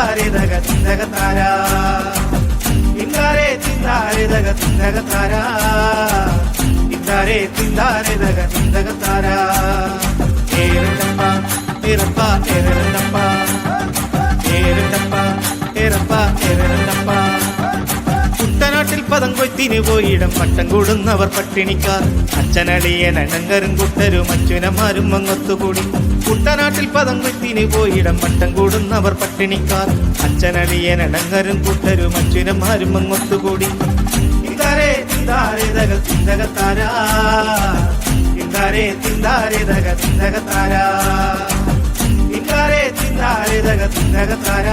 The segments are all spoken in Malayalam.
തിന്താരെ ദഗ തിന്തക താര തിന്താരെ തിന്താരെ ദഗ തിന്തക താര തിന്താരെ തിന്താരെ ദഗ തിന്തക താര ഏരണ്ടപ്പ ഏരപ്പ ഏരണ്ടപ്പ ഏരണ്ടപ്പ ഏരപ്പ ഏരണ്ടപ്പ കുട്ടനാട്ടിൽ പദം കൊയ്ത്തിന് പോയിടം പട്ടം കൂടുന്നവർ പട്ടിണിക്കാർ അച്ഛനടിയൻ അണങ്കരും കുട്ടരും അച്ഛനമാരും അങ്ങൊത്തുകൂടി കുട്ടനാട്ടിൽ പദം കൊയ്ത്തിന് പോയിടം പട്ടം കൂടുന്നവർ പട്ടിണിക്കാർ അച്ഛനടിയൻ അണങ്കരും കുട്ടരും അച്ഛനമാരും അങ്ങൊത്തുകൂടി തിന്താരെ തിന്താരെ ദഗ തിന്തക താര തിന്താരെ തിന്താരെ ദഗ തിന്തക താര തിന്താരെ തിന്താരെ ദഗ തിന്തക താര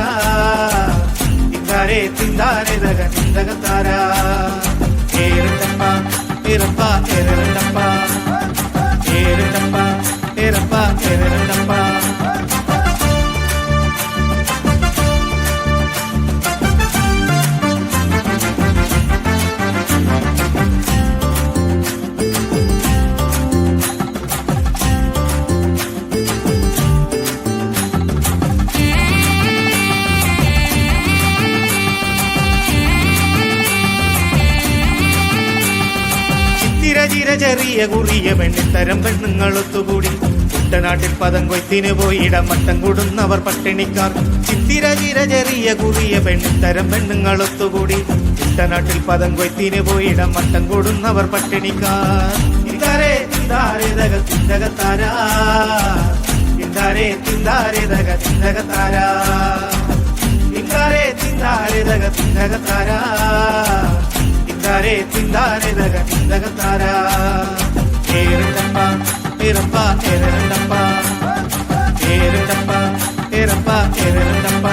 തിന്താരെ തിന്താരെ ദഗ തിന്തക താര ഏരണ്ടപ്പ ഏരപ്പ ഏരണ്ടപ്പ ഏരണ്ടപ്പ ഏരപ്പ ഏരണ്ടപ്പ ചെറിയ കുറിയ പെണ്ണിത്തരം പെണ്ണുങ്ങളൊത്തുകൂടി കുട്ടനാട്ടിൽ പദം കൊയ്ത്തിന് പോയിടം മട്ടം കൂടുന്നവർ പട്ടിണിക്കാർ ചിത്തിര ചിര ചെറിയ കുറിയ പെണ്ണിത്തരം പെണ്ണുങ്ങളൊത്തുകൂടി കുട്ടനാട്ടിൽ പദം കൊയ്ത്തിന് പോയിടം മട്ടം കൂടുന്നവർ പട്ടിണിക്കാർ തിന്താരെ തിന്താരെ ദഗ തിന്തക താര തിന്താരെ തിന്താരെ ദഗ തിന്തക താര തിന്താരെ തിന്താരെ ദഗ തിന്തക താര തിന്താരെ തിന്താരെ ദഗ തിന്തക താര ഏരണ്ടപ്പ ഏരപ്പ ഏരണ്ടപ്പ ഏരണ്ടപ്പ ഏരപ്പ ഏരണ്ടപ്പ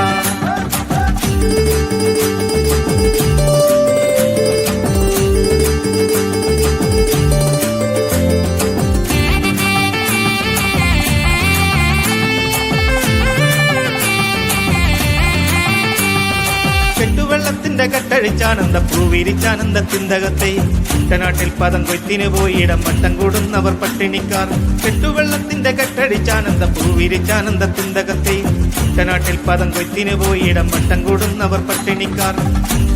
വെള്ളത്തിന്റെ കട്ടഴിച്ചാനന്ദ പൂവിരിച്ചാനന്ദ തിന്തകത്തെ കുട്ടനാട്ടിൽ പദം കൊയ്ത്തിന് പോയിടം മട്ടം കൂടുന്നവർ പട്ടിണിക്കാർ കെട്ടുവെള്ളത്തിന്റെ കട്ടഴിച്ചാനന്ദ പൂവിരിച്ചാനന്ദ തിന്തകത്തെ കുട്ടനാട്ടിൽ പദം കൊയ്ത്തിന് പോയിടം മട്ടം കൂടുന്നവർ പട്ടിണിക്കാർ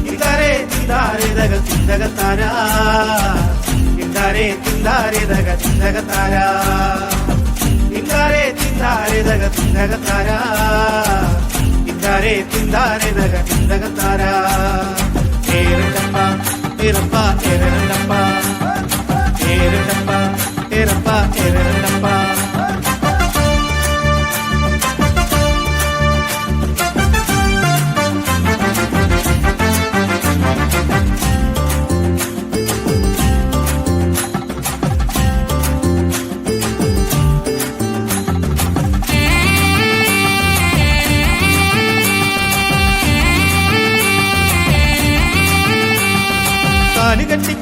തിന്താരെ തിന്താരെ ദഗ തിന്തക താര തിന്താരെ തിന്താരെ ദഗ തിന്തക താര തിന്താരെ തിന്താരെ ദഗ തിന്തക താര തിന്താരെ തിന്താരെ ദഗ തിന്തക താര ഏരണ്ടപ്പ ഏരപ്പ ഏരണ്ടപ്പ ഏരണ്ടപ്പ ഏരപ്പ ഏരണ്ടപ്പ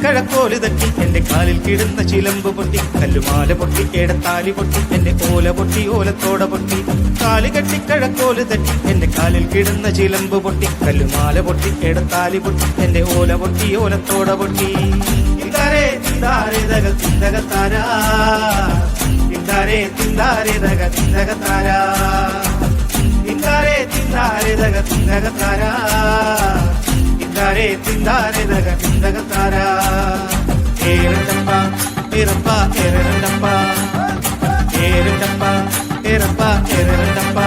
കഴക്കോല് തട്ടി എന്റെ കാലിൽ കിടന്ന ചിലമ്പ് പൊട്ടി കല്ലുമാല പൊട്ടി കേടത്താലി പൊട്ടി എന്റെ ഓല പൊട്ടി ഓലത്തോട പൊട്ടി കാല് കെട്ടി കഴക്കോല് തട്ടി എന്റെ കാലിൽ കിടന്ന ചിലമ്പ് പൊട്ടി കല്ലുമാല പൊട്ടി കേടത്താലി പൊട്ടി എന്റെ ഓല പൊട്ടി ഓലത്തോട പൊട്ടി തിന്താരെ തിന്താരെ ദഗ തിന്തക താര തിന്താരെ തിന്താരെ ദഗ തിന്തക താര തിന്താരെ തിന്താരെ ദഗ തിന്തക താര തിന്താരെ തിന്താരെ ദഗ തിന്തക താര ഏരണ്ടപ്പ ഏരപ്പ ഏരണ്ടപ്പ ഏരണ്ടപ്പ ഏരപ്പ ഏരണ്ടപ്പ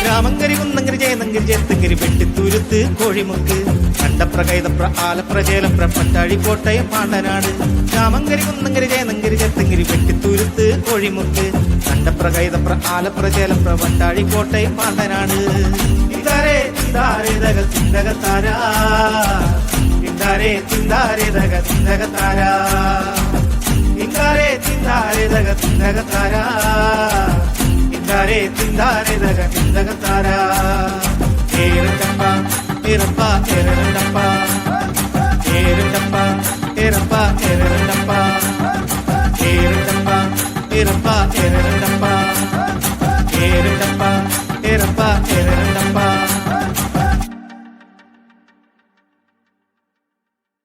രാമങ്കരി കുന്നങ്കരി ജയനങ്കരി ചേത്തങ്കരി വെട്ടിത്തുരുത്ത് കോഴിമുക്ക് കണ്ടപ്ര കൈതപ്ര ആലപ്ര ചേലപ്ര പട്ടാഴി കോട്ടയം പാണ്ടനാട് രാമങ്കരി കുന്നങ്കരി ജയനങ്കരി ചേത്തങ്കരി വെട്ടിത്തുരുത്ത് കോഴിമുക്ക് കണ്ടപ്ര കൈതപ്ര ആലപ്ര ചേലപ്ര പട്ടാഴി കോട്ടയം പാണ്ടനാട് തിന്താരെ തിന്താരെ ദഗ തിന്തക താര തിന്താരെ തിന്താരെ ദഗ തിന്തക താര തിന്താരെ തിന്താരെ ദഗ തിന്തക താര തിന്താരെ തിന്താരെ ദഗ തിന്തക താര ഏരണ്ടപ്പ ഏരപ്പ ഏരണ്ടപ്പ ഏരണ്ടപ്പ ഏരപ്പ ഏരണ്ടപ്പ ഏരണ്ടപ്പ ഏരപ്പ ഏരണ്ടപ്പ ഏരണ്ടപ്പ ഏരപ്പ